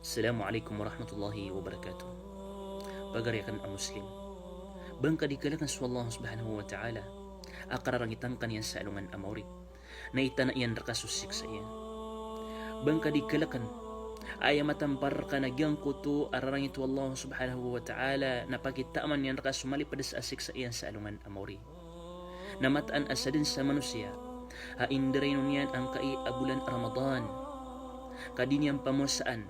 Assalamualaikum warahmatullahi wabarakatuh. Pagariakan ang Muslim. Bangka dikalakan sa Allah subhanahu wa ta'ala. Akararangitang kaniyan sa alungan amaurit. Na itana iyan rakasusik sa iyan. Bangka dikalakan. Ayamatampar ka nagyang kuto ararangit Allah subhanahu wa ta'ala. Napakitaaman yan rakasumali pada sa asik sa iyan sa alungan amaurit. Namataan asadin sa manusia. Haindiraynon yan ang abulan Ramadan. Kadinyang pamusaan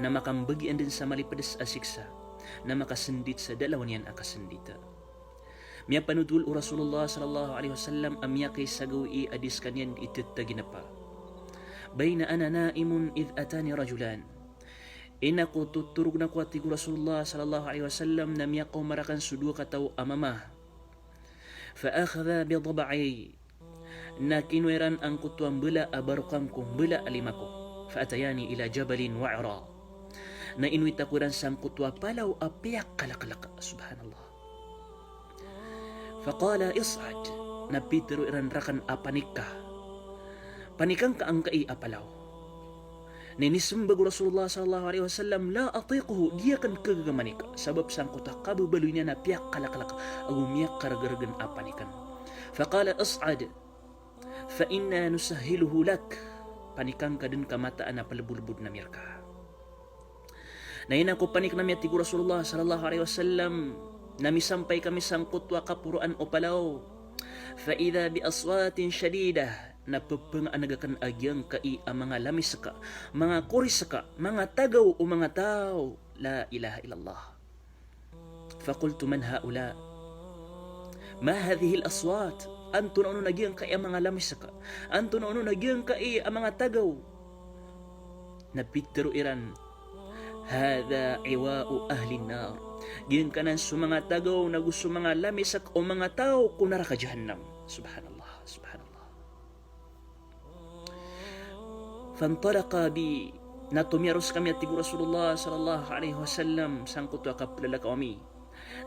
na makambagian din sa malipadas asiksa na makasendit sa dalawan yan akasendita. Miya panudul o Rasulullah sallallahu alaihi wasallam amya kay sagawi adis kanyan itittagina pa. Bayna ana naimun idh atani rajulan. Ina ko tuturog na ko atigo Rasulullah sallallahu alaihi wasallam na miya ko marakan sudua kataw amama. Faakhadha bidaba'ay na kinweran ang kutuang bela abarukam kong bela alimako. Faatayani ila jabalin wa'ra. Na inuita ko rin sang kutwa palaw apiyak kalakalaka. Subhanallah. Faqala is'ad. Na pitero iran rakan apanika. Panikang ka ang kai apalaw. Ninisumbago Rasulullah sallallahu alaihi wasallam la atiquhu dia kan kagamanika. Sabab sang kutwa kababaloy niya na piyak kalakalaka. Agumiyak karagaragan apanikan. Faqala is'ad. Fa inna nusahiluhu lak. Panikang ka din kamataan na palabulbud na mirka. Naina ko panik na miyati ko Rasulullah sallallahu alaihi wasallam namisampay kami sang kutwa kapuruan o palaw. Faida bi aswatin syadidah napapanganagakan agyang kai ang mga lamisaka, mga kurisaka, mga tagaw o mga tao. La ilaha illallah. Fakultu man haula. Ma hadhihi al-aswat? Anto na nagyang kai ang mga lamisaka. Anto na nagyang kai ang mga tagaw. Napitero iran. Hada iwa'u ahli nar. Giyan ka ng mga tagaw na gusto mga lamisak o mga tao kung naraka jahannam. Subhanallah, subhanallah. Fantalaka bi natumiyaros kami at tigo Rasulullah sallallahu alaihi wasallam sang kutu akapilala kami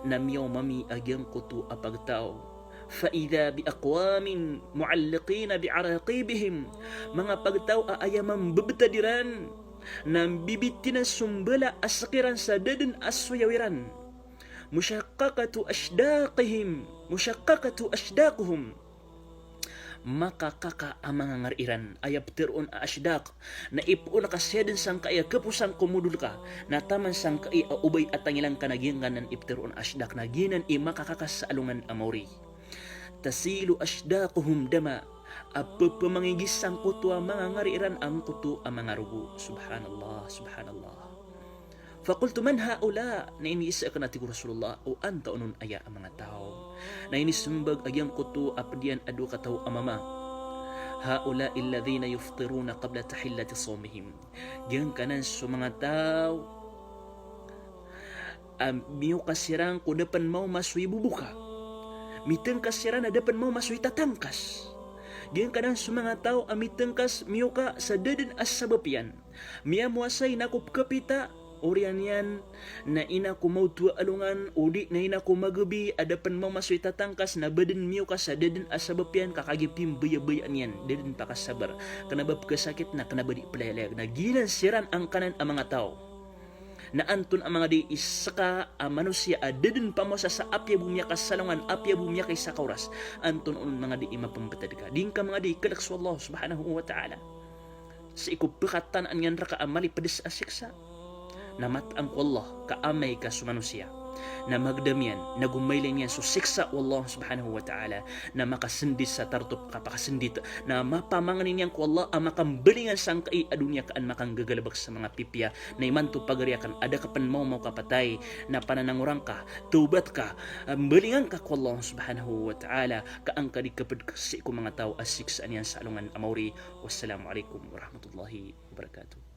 na miyaw mami agyang kutu apagtao. Faida bi aqwamin mualliqina bi araqibihim. Mga pagtao aayamang babetadiran nang bibitin ang sumbala asakiran sa dadan aswayawiran. Musyaqqaqatu asdaquhum. Makakaka ang mga ngariran ayap teron asdaq na ipuon kaseden sang kaya kapusang kumudul ka na taman sang kaya ubay at tangilang kanagyangan ng ipteron asdaq na ginan makakakas sa alungan amori. Tasilu asdaquhum dama. Apa pamangigisang kutu ang mga ngariran ang kutu ang mga rugo. Subhanallah, subhanallah. Fakultu man haula na iniisa ka natin Rasulullah o anta unun aya ang mga tao. Na inisumbag agyang kutu apdian adu kataw amama. Haula illadhina yuftiruna qabla tahillati sawmihim. Diyan kanan sa mga tao. Miyo kasirang kung dapan mau masui bubuka. Miteng kasirang na dapan mau masui tatangkas. Diyan ka ng mga tao amitengkas miyuka sa dadan as sabapian. Miya muasay na kapita, orian yan, na ina ko mautua alungan, udi na ina ko magabi, adapan mamasoy tatangkas na badan miyuka sa dadan as sabapian, kakagipim bayabayaan yan, dadan pakasabar. Kanabab kasakit na kanabadi palayalayag, na ginansiran ang kanan ang mga tao. Na anton ang mga di isaka manusia dadan pamosa sa apya bumya kasalungan apya bumya kay sakauras anton un mga di imapampatad ka din ka mga di kalaks Allah subhanahu wa ta'ala sa ikupikatan an yan raka amali padis asiksa na matang Allah kaamay ka sa manusia na magdamian na gumaylan yan so siksa Allah subhanahu wa ta'ala na makasendit sa tartop kapakasendit na mapamanganin yan ko Allah ang makambalingan sang kai adunya kaan makanggagalabag sa mga pipya na imanto pagariakan ada ka pan mau kapatay na pananangurang ka tubat ka balingan ka ko Allah subhanahu wa ta'ala kaang kadikapad kasi ko mga tao as siksaan yan sa alungan amawri. Wassalamualaikum warahmatullahi wabarakatuh.